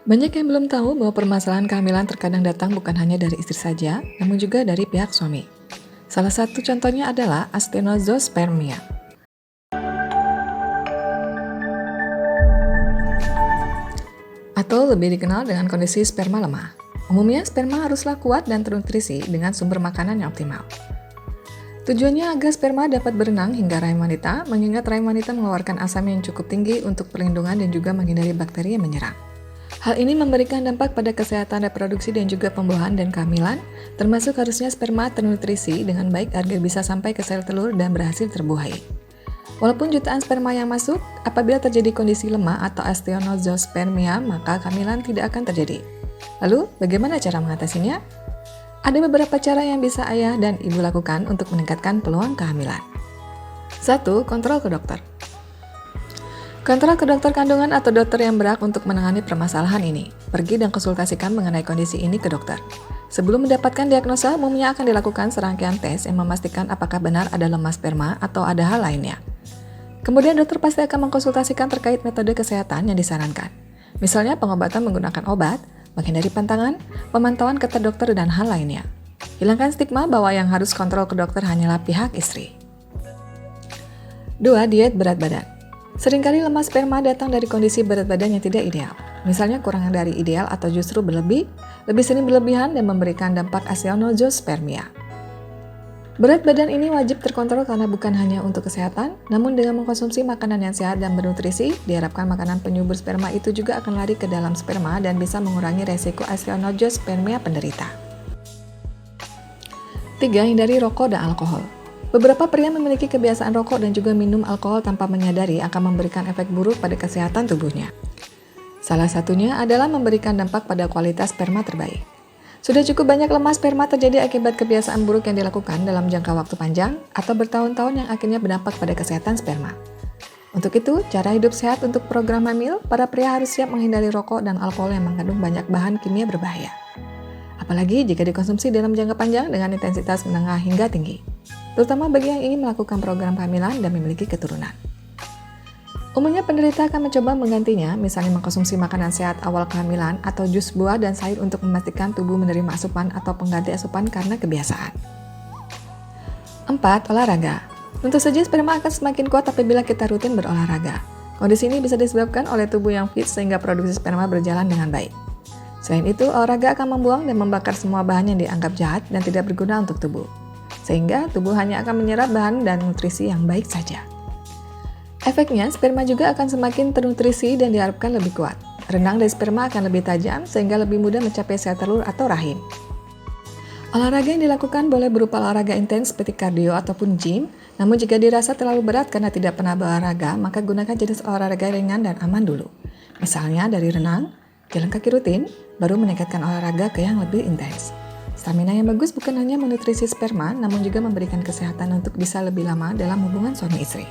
Banyak yang belum tahu bahwa permasalahan kehamilan terkadang datang bukan hanya dari istri saja, namun juga dari pihak suami. Salah satu contohnya adalah astenospermia, atau lebih dikenal dengan kondisi sperma lemah. Umumnya, sperma haruslah kuat dan ternutrisi dengan sumber makanan yang optimal. Tujuannya agar sperma dapat berenang hingga rahim wanita, mengingat rahim wanita mengeluarkan asam yang cukup tinggi untuk perlindungan dan juga menghindari bakteri yang menyerang. Hal ini memberikan dampak pada kesehatan reproduksi dan juga pembuahan dan kehamilan, termasuk harusnya sperma ternutrisi dengan baik agar bisa sampai ke sel telur dan berhasil terbuai. Walaupun jutaan sperma yang masuk, apabila terjadi kondisi lemah atau astenospermia, maka kehamilan tidak akan terjadi. Lalu, bagaimana cara mengatasinya? Ada beberapa cara yang bisa ayah dan ibu lakukan untuk meningkatkan peluang kehamilan. 1. Kontrol ke dokter. Kontrol ke dokter kandungan atau dokter yang berhak untuk menangani permasalahan ini. Pergi dan konsultasikan mengenai kondisi ini ke dokter. Sebelum mendapatkan diagnosa, umumnya akan dilakukan serangkaian tes yang memastikan apakah benar ada lemah sperma atau ada hal lainnya. Kemudian dokter pasti akan mengkonsultasikan terkait metode kesehatan yang disarankan. Misalnya pengobatan menggunakan obat, menghindari pantangan, pemantauan ketat dokter, dan hal lainnya. Hilangkan stigma bahwa yang harus kontrol ke dokter hanyalah pihak istri. 2. Diet berat badan. Seringkali lemah sperma datang dari kondisi berat badan yang tidak ideal. Misalnya kurang dari ideal atau justru lebih sering berlebihan dan memberikan dampak astenospermia. Berat badan ini wajib terkontrol karena bukan hanya untuk kesehatan, namun dengan mengkonsumsi makanan yang sehat dan bernutrisi, diharapkan makanan penyubur sperma itu juga akan lari ke dalam sperma dan bisa mengurangi resiko astenospermia penderita. 3. Hindari rokok dan alkohol. Beberapa pria memiliki kebiasaan rokok dan juga minum alkohol tanpa menyadari akan memberikan efek buruk pada kesehatan tubuhnya. Salah satunya adalah memberikan dampak pada kualitas sperma terbaik. Sudah cukup banyak lemah sperma terjadi akibat kebiasaan buruk yang dilakukan dalam jangka waktu panjang atau bertahun-tahun yang akhirnya berdampak pada kesehatan sperma. Untuk itu, cara hidup sehat untuk program hamil, para pria harus siap menghindari rokok dan alkohol yang mengandung banyak bahan kimia berbahaya. Apalagi jika dikonsumsi dalam jangka panjang dengan intensitas menengah hingga tinggi, terutama bagi yang ingin melakukan program kehamilan dan memiliki keturunan. Umumnya penderita akan mencoba menggantinya, misalnya mengkonsumsi makanan sehat awal kehamilan atau jus buah dan sayur untuk memastikan tubuh menerima asupan atau pengganti asupan karena kebiasaan. 4. Olahraga. Tentu saja sperma akan semakin kuat apabila kita rutin berolahraga. Kondisi ini bisa disebabkan oleh tubuh yang fit sehingga produksi sperma berjalan dengan baik. Selain itu, olahraga akan membuang dan membakar semua bahan yang dianggap jahat dan tidak berguna untuk tubuh. Sehingga tubuh hanya akan menyerap bahan dan nutrisi yang baik saja. Efeknya, sperma juga akan semakin ternutrisi dan diharapkan lebih kuat. Renang dari sperma akan lebih tajam sehingga lebih mudah mencapai sel telur atau rahim. Olahraga yang dilakukan boleh berupa olahraga intens seperti kardio ataupun gym, namun jika dirasa terlalu berat karena tidak pernah berolahraga, maka gunakan jenis olahraga ringan dan aman dulu. Misalnya dari renang, jalan kaki rutin, baru meningkatkan olahraga ke yang lebih intens. Stamina yang bagus bukan hanya menutrisi sperma, namun juga memberikan kesehatan untuk bisa lebih lama dalam hubungan suami istri.